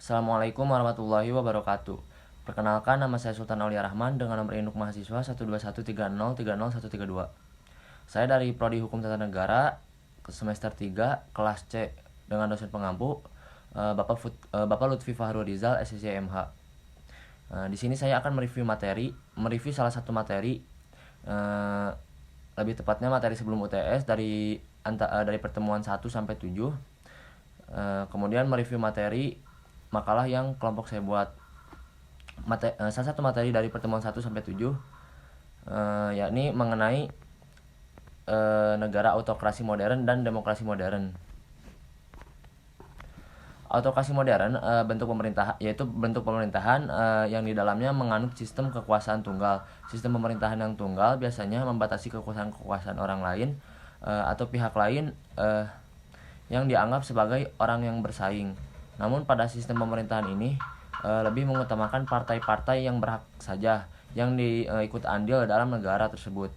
Assalamualaikum warahmatullahi wabarakatuh. Perkenalkan, nama saya Sultan Aulia Rahman dengan nomor induk mahasiswa 12130300132. Saya dari Prodi Hukum Tata Negara semester 3 kelas C dengan dosen pengampu Bapak Lutfi Fahrul Rizal SSC MH. Di sini saya akan mereview salah satu materi, eh, lebih tepatnya materi sebelum UTS dari pertemuan 1 sampai 7. Kemudian mereview materi makalah yang kelompok saya buat. Salah satu materi dari pertemuan 1 sampai 7, yakni mengenai negara autokrasi modern dan demokrasi modern. Autokrasi modern yaitu bentuk pemerintahan yang di dalamnya menganut sistem kekuasaan tunggal. Sistem pemerintahan yang tunggal biasanya membatasi kekuasaan orang lain atau pihak lain yang dianggap sebagai orang yang bersaing. Namun pada sistem pemerintahan ini lebih mengutamakan partai-partai yang berhak saja yang diikut andil dalam negara tersebut.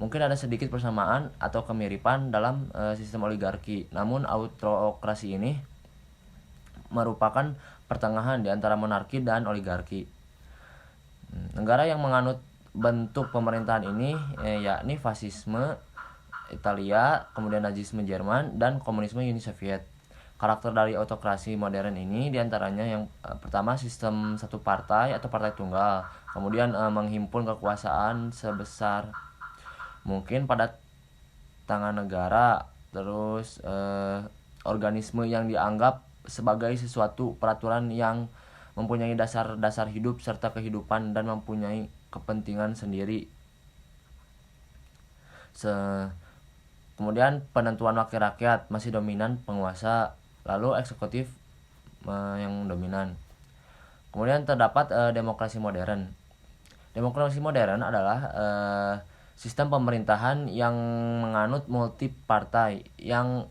Mungkin ada sedikit persamaan atau kemiripan dalam sistem oligarki. Namun autokrasi ini merupakan pertengahan di antara monarki dan oligarki. Negara yang menganut bentuk pemerintahan ini yakni fasisme Italia, kemudian Nazisme Jerman, dan komunisme Uni Soviet. Karakter dari autokrasi modern ini diantaranya yang pertama sistem satu partai atau partai tunggal, kemudian menghimpun kekuasaan sebesar mungkin pada tangan negara, terus organisme yang dianggap sebagai sesuatu peraturan yang mempunyai dasar-dasar hidup serta kehidupan dan mempunyai kepentingan sendiri. Kemudian penentuan wakil rakyat masih dominan penguasa, lalu eksekutif yang dominan. Kemudian terdapat demokrasi modern. Demokrasi modern adalah sistem pemerintahan yang menganut multi partai yang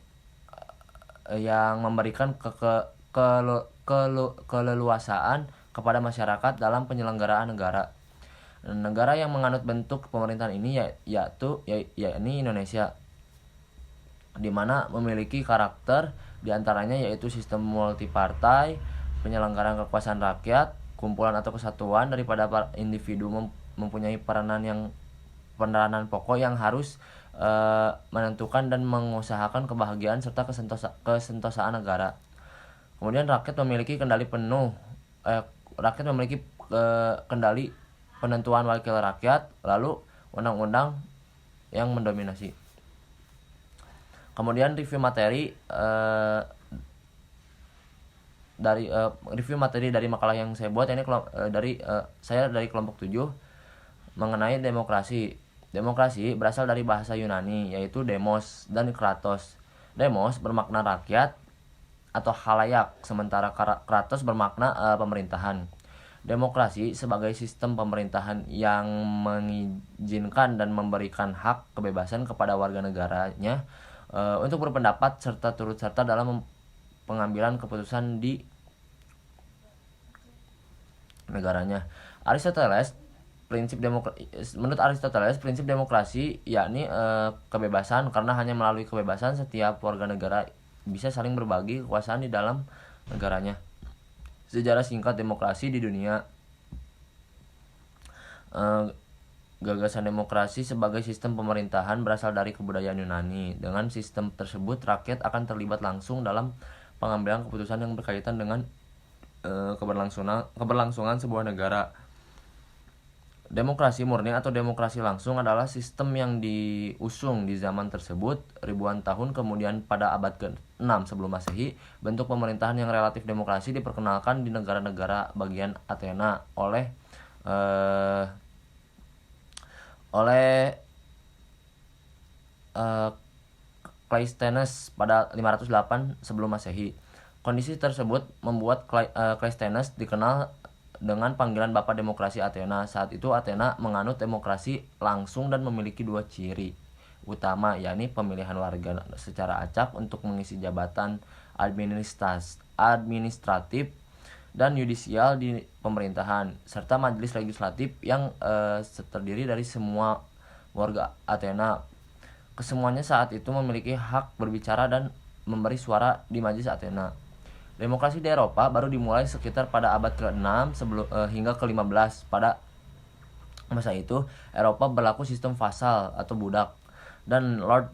memberikan keleluasaan kepada masyarakat dalam penyelenggaraan negara. Negara yang menganut bentuk pemerintahan ini yakni Indonesia, di mana memiliki karakter diantaranya yaitu sistem multipartai, penyelenggaraan kekuasaan rakyat, kumpulan atau kesatuan daripada individu mempunyai peranan pokok yang harus menentukan dan mengusahakan kebahagiaan serta kesentosaan negara. Kemudian rakyat memiliki kendali kendali penentuan wakil rakyat, lalu undang-undang yang mendominasi. Kemudian review materi dari makalah yang saya buat ini saya dari kelompok 7 mengenai demokrasi. Demokrasi berasal dari bahasa Yunani yaitu demos dan kratos. Demos bermakna rakyat atau halayak, sementara kratos bermakna pemerintahan. Demokrasi sebagai sistem pemerintahan yang mengizinkan dan memberikan hak kebebasan kepada warga negaranya untuk berpendapat serta turut serta dalam pengambilan keputusan di negaranya. Menurut Aristoteles, prinsip demokrasi yakni kebebasan, karena hanya melalui kebebasan setiap warga negara bisa saling berbagi kekuasaan di dalam negaranya. Sejarah singkat demokrasi di dunia. Gagasan demokrasi sebagai sistem pemerintahan berasal dari kebudayaan Yunani. Dengan sistem tersebut, rakyat akan terlibat langsung dalam pengambilan keputusan yang berkaitan dengan keberlangsungan sebuah negara. Demokrasi murni atau demokrasi langsung adalah sistem yang diusung di zaman tersebut ribuan tahun kemudian. Pada abad ke-6 sebelum Masehi, bentuk pemerintahan yang relatif demokrasi diperkenalkan di negara-negara bagian Athena oleh Cleisthenes pada 508 sebelum Masehi. Kondisi tersebut membuat Cleisthenes dikenal dengan panggilan Bapak Demokrasi Athena. Saat itu Athena menganut demokrasi langsung dan memiliki dua ciri utama, yakni pemilihan warga secara acak untuk mengisi jabatan administratif dan yudisial di pemerintahan, serta majelis legislatif yang terdiri dari semua warga Athena. Kesemuanya saat itu memiliki hak berbicara dan memberi suara di majelis Athena. Demokrasi di Eropa baru dimulai sekitar pada abad ke-6 hingga ke-15. Pada masa itu, Eropa berlaku sistem vasal atau budak, dan lord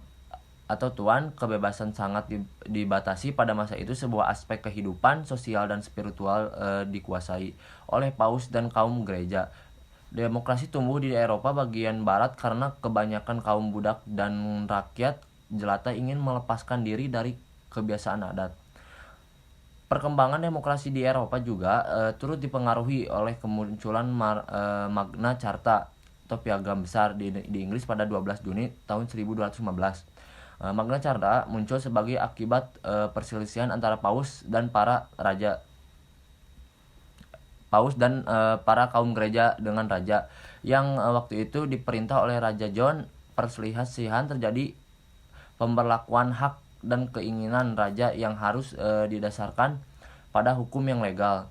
atau tuan. Kebebasan sangat dibatasi pada masa itu. Sebuah aspek kehidupan sosial dan spiritual dikuasai oleh paus dan kaum gereja. Demokrasi tumbuh di Eropa bagian barat karena kebanyakan kaum budak dan rakyat jelata ingin melepaskan diri dari kebiasaan adat. Perkembangan demokrasi di Eropa juga turut dipengaruhi oleh kemunculan Magna Carta atau Piagam Besar di Inggris pada 12 Juni tahun 1215. Magna Carta muncul sebagai akibat perselisihan antara paus dan para para kaum gereja dengan raja yang waktu itu diperintah oleh Raja John. Perselisihan terjadi pemberlakuan hak dan keinginan raja yang harus didasarkan pada hukum yang legal.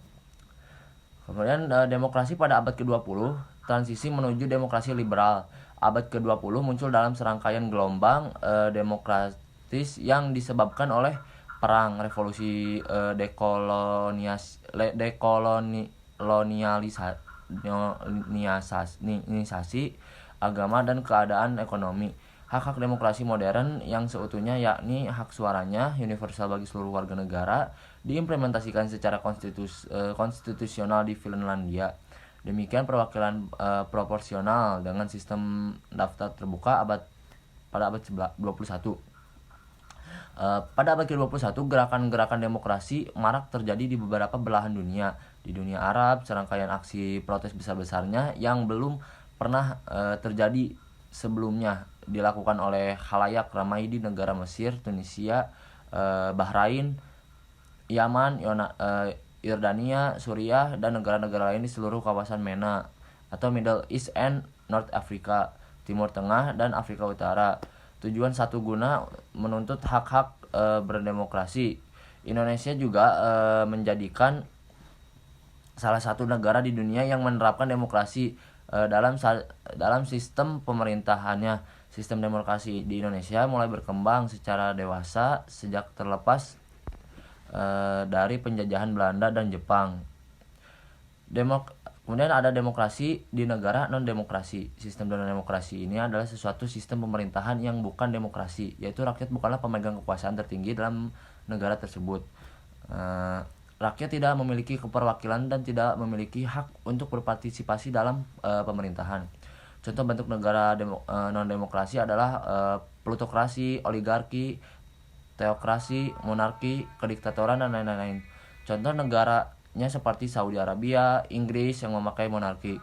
Kemudian demokrasi pada abad ke-20, transisi menuju demokrasi liberal. Abad ke-20 muncul dalam serangkaian gelombang demokratis yang disebabkan oleh perang, revolusi, dekolonialisasi agama, dan keadaan ekonomi. Hak-hak demokrasi modern yang seutuhnya, yakni hak suaranya universal bagi seluruh warga negara, diimplementasikan secara konstitusional di Finlandia. Demikian perwakilan proporsional dengan sistem daftar terbuka pada abad 21. Pada abad ke-21, gerakan-gerakan demokrasi marak terjadi di beberapa belahan dunia. Di dunia Arab, serangkaian aksi protes besar-besarnya yang belum pernah terjadi sebelumnya dilakukan oleh khalayak ramai di negara Mesir, Tunisia, Bahrain, Yaman, Yordania, Suriah, dan negara-negara lain di seluruh kawasan MENA atau Middle East and North Africa, Timur Tengah, dan Afrika Utara. Tujuan satu, guna menuntut hak-hak berdemokrasi. Indonesia juga menjadikan salah satu negara di dunia yang menerapkan demokrasi dalam sistem pemerintahannya. Sistem demokrasi di Indonesia mulai berkembang secara dewasa sejak terlepas dari penjajahan Belanda dan Jepang. Kemudian ada demokrasi di negara non-demokrasi. Sistem non-demokrasi ini adalah sesuatu sistem pemerintahan yang bukan demokrasi, yaitu rakyat bukanlah pemegang kekuasaan tertinggi dalam negara tersebut. Rakyat tidak memiliki keperwakilan dan tidak memiliki hak untuk berpartisipasi dalam pemerintahan. Contoh bentuk negara non-demokrasi adalah plutokrasi, oligarki, teokrasi, monarki, kediktatoran, dan lain-lain. Contoh negaranya seperti Saudi Arabia, Inggris yang memakai monarki.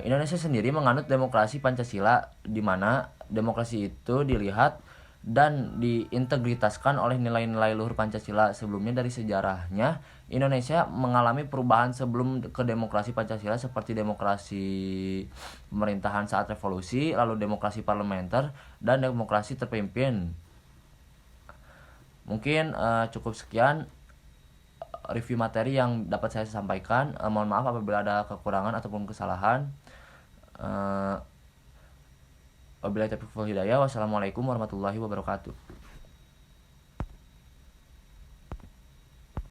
Indonesia sendiri menganut demokrasi Pancasila, di mana demokrasi itu dilihat dan diintegritaskan oleh nilai-nilai luhur Pancasila. Sebelumnya dari sejarahnya, Indonesia mengalami perubahan sebelum ke demokrasi Pancasila, seperti demokrasi pemerintahan saat revolusi, lalu demokrasi parlementer, dan demokrasi terpimpin. Mungkin cukup sekian review materi yang dapat saya sampaikan. Mohon maaf apabila ada kekurangan ataupun kesalahan. Wabillahi taufiq wal hidayah. Wassalamualaikum warahmatullahi wabarakatuh.